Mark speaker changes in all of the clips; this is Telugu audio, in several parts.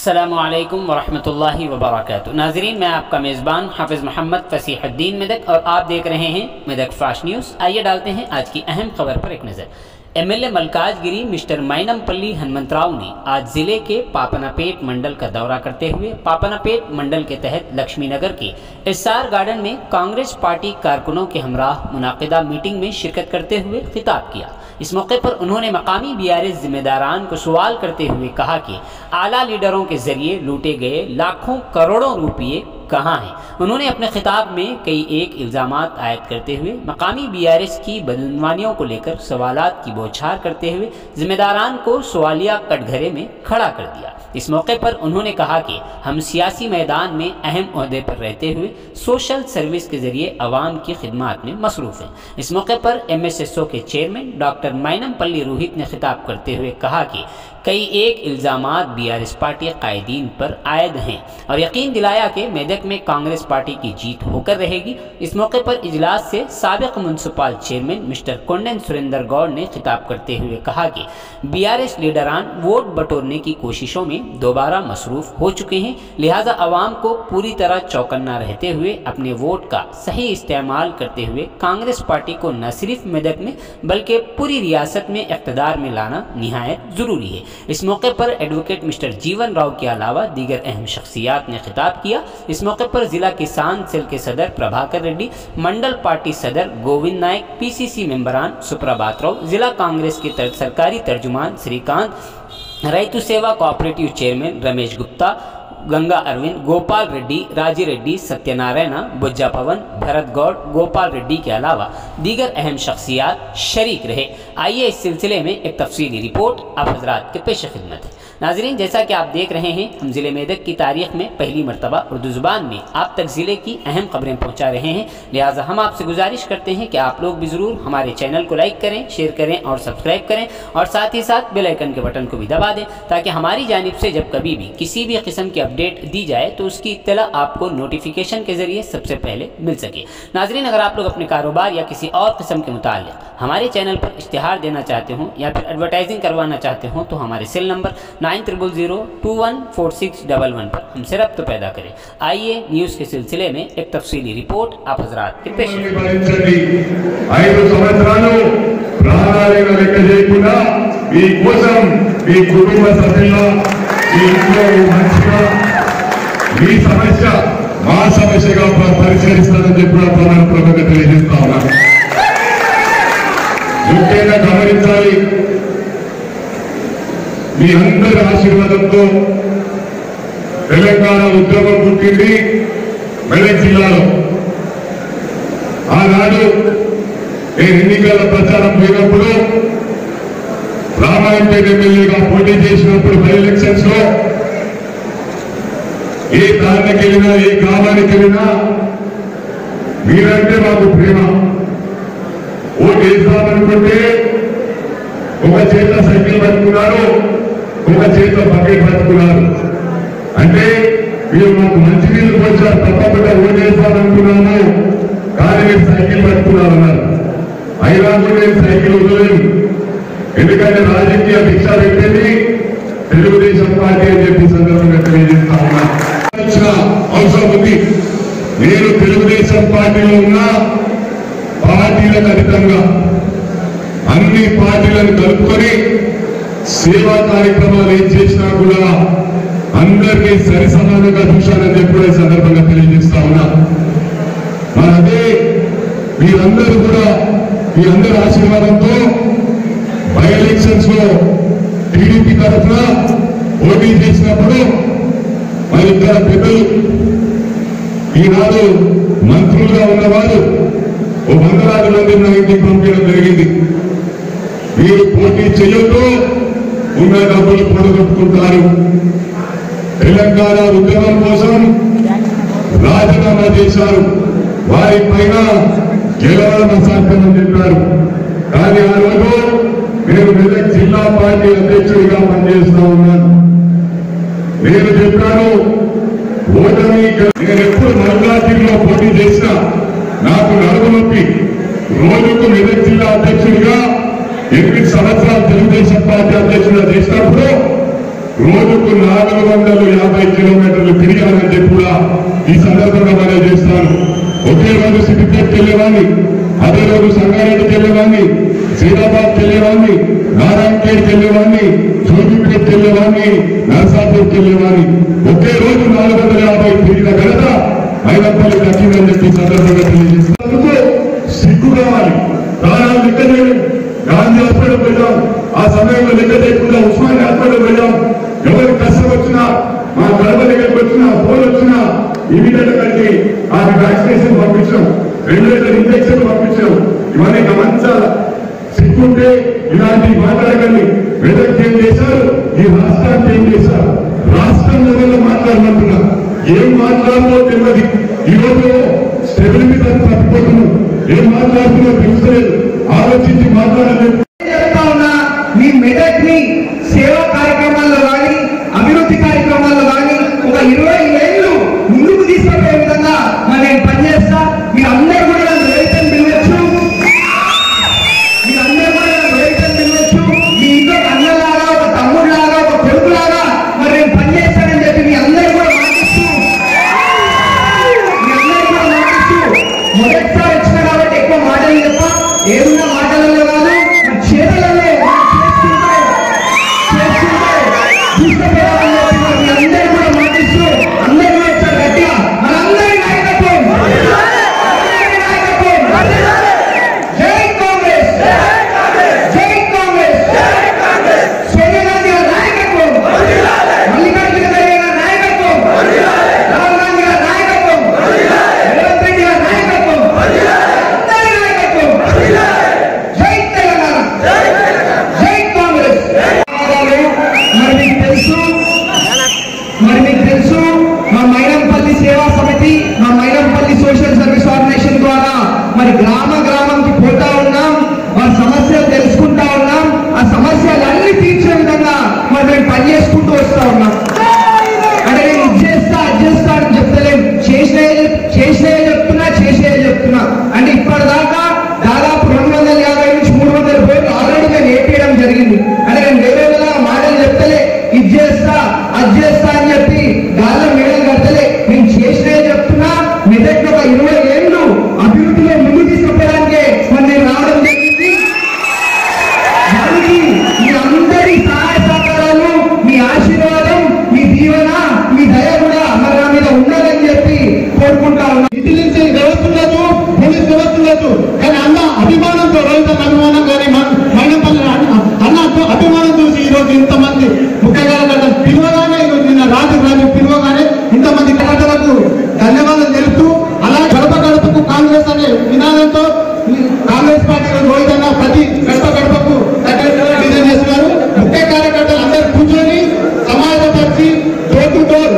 Speaker 1: अस्सलामु अलैकुम वरहमतुल्लाहि वबरकातुहू। नाज़रीन, मैं आपका मेज़बान हाफिज़ मोहम्मद फसीहुद्दीन मेदक और आप देख रहे हैं मेदक फास्ट न्यूज़। आइए डालते हैं आज की अहम खबर पर एक नज़र। एमएलए मलकाजगिरी मिस्टर माइनमपल्ली हनुमंतराव ने आज जिले के पापनापेट मंडल का दौरा करते हुए पापनापेट मंडल के तहत लक्ष्मी नगर के एसआर गार्डन में कांग्रेस पार्टी कारकुनों के हमराह मुनाकिदा मीटिंग में शिरकत करते हुए खिताब किया। इस मौके पर उन्होंने मकामी बीआरएस जिम्मेदारान को सवाल करते हुए कहा कि आला लीडरों के जरिए लूटे गए लाखों करोड़ों रुपये कहाँ हैं। उन्होंने अपने खिताब में कई एक इल्ज़ामात आयद करते हुए मकामी बीआरएस की बदनवानियों को लेकर सवालात की बौछार करते हुए जिम्मेदारान को सवालिया कटघरे में खड़ा कर दिया। इस मौके पर उन्होंने कहा कि हम सियासी मैदान में अहम ओहदे पर रहते हुए सोशल सर्विस के जरिए अवाम की खिदमत में मसरूफ़ हैं। इस मौके पर एमएसएसओ के चेयरमैन डॉक्टर माइनमपल्ली रोहित ने खिताब करते हुए कहा कि कई एक इल्ज़ामात बीआरएस पार्टी कायदीन पर आयद हैं और यकीन दिलाया कि मेदक में कांग्रेस पार्टी की जीत होकर रहेगी। इस मौके पर इजलास से साबिक municipal chairman mister Kondan Surender Goud ने खिताब करते हुए कहा कि बीआरएस लीडरान वोट बटोरने की कोशिशों में दोबारा मसरूफ़ हो चुके हैं, लिहाजा अवाम को पूरी तरह चौकन्ना रहते हुए अपने वोट का सही इस्तेमाल करते हुए कांग्रेस पार्टी को न सिर्फ मेदक में बल्कि पूरी रियासत में इक़्तिदार में लाना निहायत ज़रूरी है। इस मौके पर एडवोकेट मिस्टर जीवन राव के अलावा दीगर अहम शख्सियात ने खिताब किया। इस मौके पर जिला किसान सेल के सदर प्रभाकर रेड्डी, मंडल पार्टी सदर गोविंद नायक, पीसीसी मेंबरान सुप्रभात राव, जिला कांग्रेस के सरकारी तर्जुमान श्रीकांत, रैतु सेवा कोऑपरेटिव चेयरमैन रमेश गुप्ता, गंगा अरविंद, गोपाल रेड्डी, राजी रेड्डी, सत्यनारायण, बुज्जा पवन, भरत गौड़, गोपाल रेड्डी के अलावा दीगर अहम शख्सियात शरीक रहे। आइए इस सिलसिले में एक तफसीली रिपोर्ट आप हजरात के पेश खिदमत है। नाजरीन, जैसा कि आप देख रहे हैं, हम ज़िले मेदक की तारीख में पहली मरतबा उर्दू ज़ुबान में आप तक ज़िले की अहम खबरें पहुंचा रहे हैं, लिहाजा हम आपसे गुजारिश करते हैं कि आप लोग भी ज़रूर हमारे चैनल को लाइक करें, शेयर करें और सब्सक्राइब करें और साथ ही साथ बेल आइकन के बटन को भी दबा दें ताकि हमारी जानिब से जब कभी भी किसी भी किस्म की अपडेट दी जाए तो उसकी इत्तला आपको नोटिफिकेशन के ज़रिए सबसे पहले मिल सके। नाजरीन, अगर आप लोग अपने कारोबार या किसी और किस्म के मुताल्लिक़ हमारे चैनल पर इश्तिहार देना चाहते हों या फिर एडवर्टाइजिंग करवाना चाहते हों तो हमारे सेल नंबर 9000214611 पर हमसे रब्त पैदा करें। आइए न्यूज़ के सिलसिले में एक तफसीली रिपोर्ट आप हजरात के पेश
Speaker 2: గమనించాలి। మీ అందరి ఆశీర్వాదంతో తెలంగాణ ఉద్యమం పుట్టింది మెదక్ జిల్లాలో। ఆనాడు నేను ఎన్నికల ప్రచారం పోయినప్పుడు రామాయంపేట ఎమ్మెల్యేగా పోటీ చేసినప్పుడు బై ఎలక్షన్స్ లో ఏ దారికి వెళ్ళినా ఏ గ్రామానికి వెళ్ళినా మీరంటే మాకు ప్రేమ, ఓటు వేస్తామనుకుంటే ఒక చేత సైకిల్ పట్టుకున్నారు, ఒక చేత బకెట్ పట్టుకున్నారు। అంటే మీరు మాకు మంచి నీళ్లు పోసారు, తప్పకుండా ఓటు వేస్తామనుకున్నాము కానీ మీరు సైకిల్ పట్టుకున్నారు అన్నారు। అయినా కూడా నేను సైకిల్ వదలేదు, ఎందుకంటే రాజకీయ భిక్ష పెట్టింది తెలుగుదేశం పార్టీ అని చెప్పి సందర్భంగా తెలియజేస్తా ఉన్నా। అవసరం ఉంది, నేను తెలుగుదేశం పార్టీలో ఉన్న పార్టీలకు అతీతంగా అన్ని పార్టీలను కలుపుకొని సేవా కార్యక్రమాలు ఏం చేసినా కూడా అందరినీ సరి సమానంగా చూశానని చెప్పి సందర్భంగా తెలియజేస్తా ఉన్నా। మరి అదే మీరందరూ కూడా మీ అందరి ఆశీర్వాదంతో బై ఎలక్షన్స్ లో టీడీపీ తరఫున పోటీ చేసినప్పుడు మరి ఇక్కడ పెద్దలు ఈనాడు మంత్రులుగా ఉన్నవారు 100 మంది నా ఇంటికి పంపించడం జరిగింది। మీరు పోటీ చేయొద్దు, ఉన్న డబ్బులు పొడగొట్టుకుంటారు, తెలంగాణ ఉద్యమం కోసం రాజీనామా చేశారు, వారి పైన గెలవడం అసాధ్యమని చెప్పారు। కానీ ఆ రోజు నేను మెదక్ జిల్లా పార్టీ అధ్యక్షుడిగా పనిచేస్తా ఉన్నాను। నేను చెప్పాను, ఓటమి నేను ఎప్పుడు మల్కాజిగిరిలో పోటీ చేసినా నాకు నడుము నొప్పి, రోజుకు మెదక్ జిల్లా అధ్యక్షుడిగా 8 సంవత్సరాలు తెలుగుదేశం పార్టీ అధ్యక్షుడిగా చేసినప్పుడు రోజుకు 450 కిలోమీటర్లు తిరిగానని చెప్పి కూడా ఈ సందర్భంగా మనం చేస్తాను. ఒకే రోజు సిద్దిపేటకి వెళ్ళేవాడిని, అదే రోజు సంగారెడ్డికి వెళ్ళేవాడిని, సీతాబాద్కి వెళ్ళేవాడిని, నారాయణఖేడ్కి వెళ్ళేవాడిని, జోగిపేటకి వెళ్ళేవాడిని, నర్సాపూర్కి వెళ్ళేవాడిని. ఒకే రోజు 450 తిరిగిన ఘనత మైనంపల్లి దక్కిందని చెప్పి సందర్భంగా తెలియజేస్తున్నందుకు సిగ్గు కావాలి. ప్రాణాలు లెక్క చేయడం. గాంధీ హాస్పిటల్ వెళ్ళాం, ఆ సమయంలో లెక్క చేయకుండా ఉస్మానియా హాస్పిటల్ వెళ్ళాం. ఎవరికి కష్టం వచ్చినా, మా గడప దగ్గరికి వచ్చినా, ఫోన్ వచ్చినా ఇమీడియట్ కంటే ఆ వ్యాక్సినేషన్ పంపించాం, 2 లీటర్ల ఇంజక్షన్ పంపించాం. ఇవన్నీ గమనించాలి. సిగ్గుంటే ఇలాంటి మాట్లాడకండి. మెదక్ ఏం చేశారు, ఈ రాష్ట్రానికి ఏం చేశారు, రాష్ట్రం లెవెల్లో మాట్లాడమంటున్నా. ఏం మాట్లాడాలో తెలియదు. ఈరోజు స్టెబిలిటీ తప్పిపోతున్నాం. ఏం మాట్లాడుతున్నా తెలుస్తలేదు. ఆలోచించి మాట్లాడలేదు.
Speaker 3: మీ మెదక్ ని సేవా కార్యక్రమాల్లో కానీ అభివృద్ధి కార్యక్రమాల్లో కానీ ఒక 20 ఏళ్ళు ముందుకు తీసుకుపోయే విధంగా మరి నేను పనిచేస్తా. మీరందరూ కూడా నన్ను రైతన్ పిలవచ్చు, మీరందరూ కూడా నన్ను రైతన్ పిలవచ్చు. మీ ఇంట్లో అన్నలాగా, ఒక తమ్ముడులాగా, ఒక కొడుకులాగా మరి నేను పనిచేస్తానని చెప్పి మీ అందరూ కూడా మాటిస్తూ మొదటిసారి వచ్చిన కాబట్టి ఎక్కువ మాటలు చెప్ప, ఏదున్న మాటలలో కాదు చేతలలో అందరూ కూడా మాటిస్తూ అందరూ కూడా గట్టిగా మనందరి నాయకత్వం, జై కాంగ్రెస్, జై కాంగ్రెస్, సోనియా గాంధీ గారి నాయకత్వం, మల్లికార్జున ఖర్గే గారి నాయకత్వం, రాహుల్ గాంధీ గారి నాయకత్వం, రేవంత్ రెడ్డి గారి నాయకత్వం, అందరి నాయకత్వం, జై తెలంగాణ, జై కాంగ్రెస్. మరి మీకు తెలుసు మా మైనంపల్లి సేవా సమితి, మా మైనంపల్లి సోషల్ సర్వీస్ ఆర్గనైజేషన్ ద్వారా మరి గ్రామానికి పోతా ఉన్నాం, వారి సమస్యలు తెలుసుకుంటా ఉన్నాం. ఆ సమస్యలన్నీ తీర్చే విధంగా మరి మేము పనిచేసుకుంటూ వస్తా ఉన్నాం. అంటే నేను ఇది చేస్తా అది చేస్తా అని చెప్తలేము, చేసినే చెప్తున్నా. అంటే ఇప్పటిదాకా దాదాపు 250 నుంచి 300 కోట్లు ఆల్రెడీ మేము ఏపీయడం జరిగింది. అంటే నేను వేరే మాటలు చెప్తలే, ఇది చేస్తా అది చేస్తా అని చెప్పి గాల్లో మేడలు కడతలే. నేను చేసినే చెప్తున్నా. మెదక్ ఒక 20 ఏళ్ళు అభివృద్ధిలో ముందు తీసుకుపోవడానికే మరి నేను రావడం జరిగింది. దానికి మీ అందరి సహాయ సహకారాలు, మీ ఆశీర్వాదం, మీ దీవెన, మీ దయ కూడా మరి నా మీద ఉండాలని చెప్పి కోరుకుంటా ఉన్నా.
Speaker 4: ఇంటెలిజెన్స్ వ్యవస్థ లేదు, పోలీస్ వ్యవస్థ లేదు, కానీ అన్న అభిమానంతో, రైతు అభిమానం కానీ మైనంపల్లి అన్న అభిమానం చూసి ఈరోజు ఇంతమంది ముఖ్యంగా పిలువగానే, నిన్న రాజు పిలువగానే ఇంతమంది కలెక్టర్లకు ధన్యవాదాలు తెలుపుతూ, అలా గడపకు కాంగ్రెస్ అనే నినాదంతో కాంగ్రెస్ పార్టీ రోహితన్న ప్రతి గడపకు డిజైన్ చేస్తున్నారు. ముఖ్య కార్యకర్తలు అందరూ కూర్చొని సమాజపరిచి డోర్ టు డోర్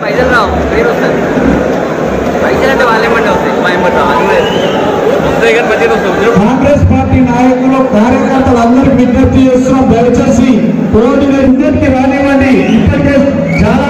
Speaker 5: పైసలు రావు, పేరు వస్తుంది. పైసలు అంటే వాళ్ళేమంటే వస్తాయి, మా ఏమంటారు వస్తాయి కానీ మంచిగా వస్తాయి.
Speaker 4: కాంగ్రెస్ పార్టీ నాయకులు కార్యకర్తలందరూ విజ్ఞప్తి చేస్తున్నాం, దయచేసి పోటీ రానివ్వండి. ఇప్పటికే చాలా